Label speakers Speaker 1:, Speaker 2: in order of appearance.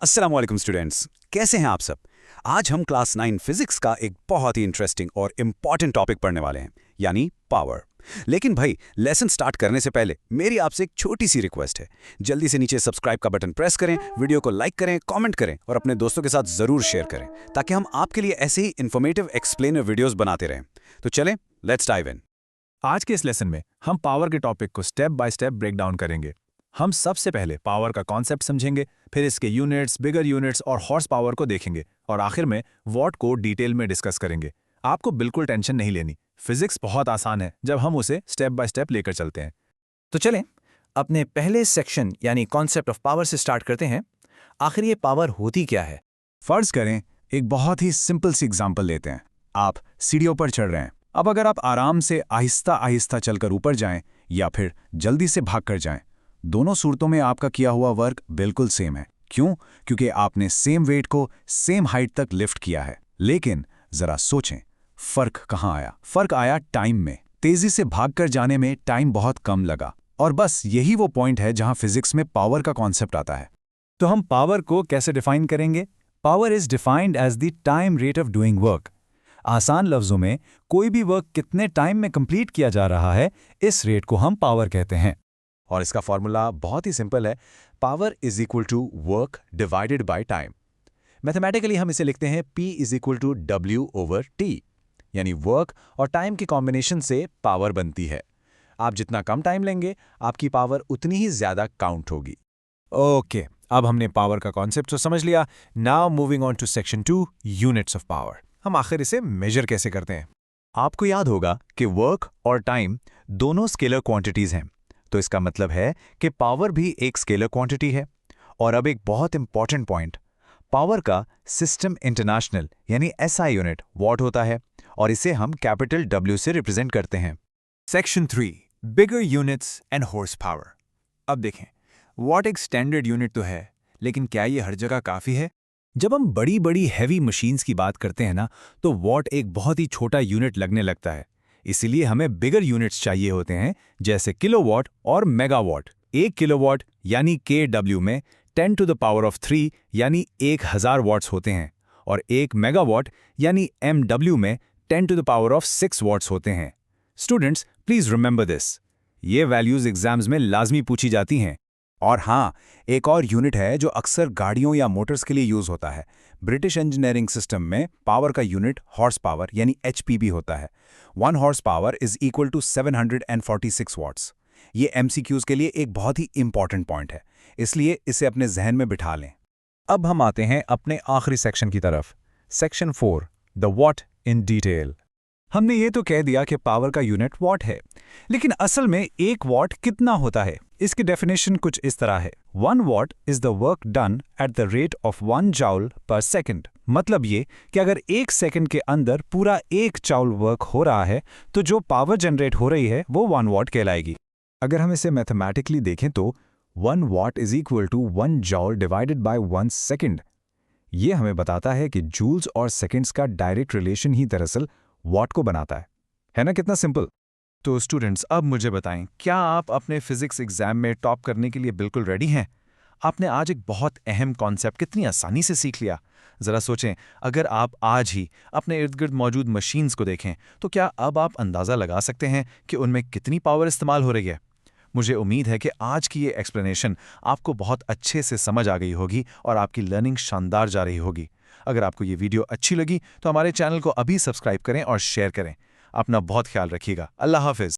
Speaker 1: अस्सलाम वालेकुम स्टूडेंट्स, कैसे हैं आप सब। आज हम क्लास 9 फिजिक्स का एक बहुत ही इंटरेस्टिंग और इम्पॉर्टेंट टॉपिक पढ़ने वाले हैं, यानी पावर। लेकिन भाई, लेसन स्टार्ट करने से पहले मेरी आपसे एक छोटी सी रिक्वेस्ट है। जल्दी से नीचे सब्सक्राइब का बटन प्रेस करें, वीडियो को लाइक करें, कमेंट करें और अपने दोस्तों के साथ जरूर शेयर करें, ताकि हम आपके लिए ऐसे ही इन्फॉर्मेटिव एक्सप्लेनर वीडियोस बनाते रहें। तो चलें, लेट्स डाइव इन।
Speaker 2: आज के इस लेसन में हम पावर के टॉपिक को step by step break down करेंगे। हम सबसे पहले पावर का कॉन्सेप्ट समझेंगे, फिर इसके यूनिट्स, बिगर यूनिट्स और हॉर्स पावर को देखेंगे और आखिर में वॉट को डिटेल में डिस्कस करेंगे। आपको बिल्कुल टेंशन नहीं लेनी, फिजिक्स बहुत आसान है जब हम उसे स्टेप बाय स्टेप लेकर चलते हैं।
Speaker 3: तो चलें अपने पहले सेक्शन यानी कॉन्सेप्ट ऑफ पावर से स्टार्ट करते हैं। आखिर ये पावर होती क्या है?
Speaker 2: फर्ज करें एक बहुत ही सिंपल सी एग्जांपल लेते हैं। आप सीढ़ियों पर चढ़ रहे हैं। अब अगर आप आराम से आहिस्ता आहिस्ता चलकर ऊपर जाएं या फिर जल्दी से भागकर जाएं, दोनों सूरतों में आपका किया हुआ वर्क बिल्कुल सेम है। क्यों? क्योंकि आपने सेम वेट को सेम हाइट तक लिफ्ट किया है। लेकिन जरा सोचें, फर्क कहाँ आया? फर्क आया टाइम में। तेजी से भागकर जाने में टाइम बहुत कम लगा। और बस यही वो पॉइंट है जहां फिजिक्स में पावर का कॉन्सेप्ट आता है। तो हम पावर को कैसे डिफाइन करेंगे? Power is defined as the time rate of doing work. आसान लफ्जों में, कोई भी वर्क कितने टाइम में कंप्लीट किया जा रहा है, इस रेट को हम पावर कहते हैं।
Speaker 4: और इसका फॉर्मूला बहुत ही सिंपल है। Power is equal to work divided by time. Mathematically हम इसे लिखते हैं P is equal to W over T, यानी वर्क और टाइम के कॉम्बिनेशन से पावर बनती है। आप जितना कम टाइम लेंगे, आपकी पावर उतनी ही ज्यादा काउंट होगी।
Speaker 2: ओके, अब हमने पावर का कॉन्सेप्ट तो समझ लिया। Now moving on to section 2, units of power. हम आखिर इसे मेजर कैसे करते हैं?
Speaker 4: आपको याद होगा कि वर्क और टाइम दोनों स्केलर क्वांटिटीज हैं, तो इसका मतलब है कि पावर भी एक स्केलर क्वांटिटी है। और अब एक बहुत इंपॉर्टेंट पॉइंट, पावर का सिस्टम इंटरनेशनल यानी SI यूनिट वॉट होता है और इसे हम कैपिटल W से रिप्रेजेंट करते हैं।
Speaker 2: Section 3, bigger units and horse power. अब देखें, वॉट एक स्टैंडर्ड यूनिट तो है, लेकिन क्या ये हर जगह काफ़ी है? जब हम बड़ी बड़ी हैवी मशीन्स की बात करते हैं ना, तो वॉट एक बहुत ही छोटा यूनिट लगने लगता है। इसीलिए हमें बिगर यूनिट्स चाहिए होते हैं, जैसे किलोवाट और मेगावाट। 1 किलोवाट यानी kW में 10 टू द पावर ऑफ 3 यानी 1000 वॉट्स होते हैं, और 1 मेगावाट यानी MW में 10 to the power of 6 watts होते हैं। Students, please remember this. ये वैल्यूज एग्जाम्स में लाजमी पूछी जाती हैं।
Speaker 1: और हाँ, एक और यूनिट है जो अक्सर गाड़ियों या मोटर्स के लिए यूज होता है। ब्रिटिश इंजीनियरिंग सिस्टम में पावर का यूनिट हॉर्स पावर यानी HP भी होता है। 1 horse power is equal to 746 watts. ये MCQs के लिए एक बहुत ही इंपॉर्टेंट पॉइंट है, इसलिए इसे अपने जहन में बिठा लें।
Speaker 4: अब हम आते हैं अपने आखिरी सेक्शन की तरफ, section 4, the what in detail.
Speaker 2: हमने ये तो कह दिया कि पावर का यूनिट वॉट है, लेकिन असल में 1 वॉट कितना होता है? इसकी डेफिनेशन कुछ इस तरह है। 1 watt is the work done at the rate of 1 जॉल पर सेकेंड। मतलब ये कि अगर 1 सेकेंड के अंदर पूरा 1 जॉल वर्क हो रहा है, तो जो पावर जनरेट हो रही है वो 1 वॉट कहलाएगी। अगर हम इसे मैथमेटिकली देखें तो 1 watt is equal to 1 joule divided by 1 second. ये हमें बताता है कि जूल्स और सेकेंड्स का डायरेक्ट रिलेशन ही दरअसल वॉट को बनाता है ना? कितना सिंपल। तो स्टूडेंट्स, अब मुझे बताएं, क्या आप अपने फिजिक्स एग्जाम में टॉप करने के लिए बिल्कुल रेडी हैं? आपने आज एक बहुत अहम कॉन्सेप्ट कितनी आसानी से सीख लिया। जरा सोचें, अगर आप आज ही अपने इर्द गिर्द मौजूद मशीन्स को देखें, तो क्या अब आप अंदाज़ा लगा सकते हैं कि उनमें कितनी पावर इस्तेमाल हो रही है? मुझे उम्मीद है कि आज की ये एक्सप्लेनेशन आपको बहुत अच्छे से समझ आ गई होगी और आपकी लर्निंग शानदार जा रही होगी। अगर आपको ये वीडियो अच्छी लगी तो हमारे चैनल को अभी सब्सक्राइब करें और शेयर करें। अपना बहुत ख्याल रखिएगा। अल्लाह हाफिज़।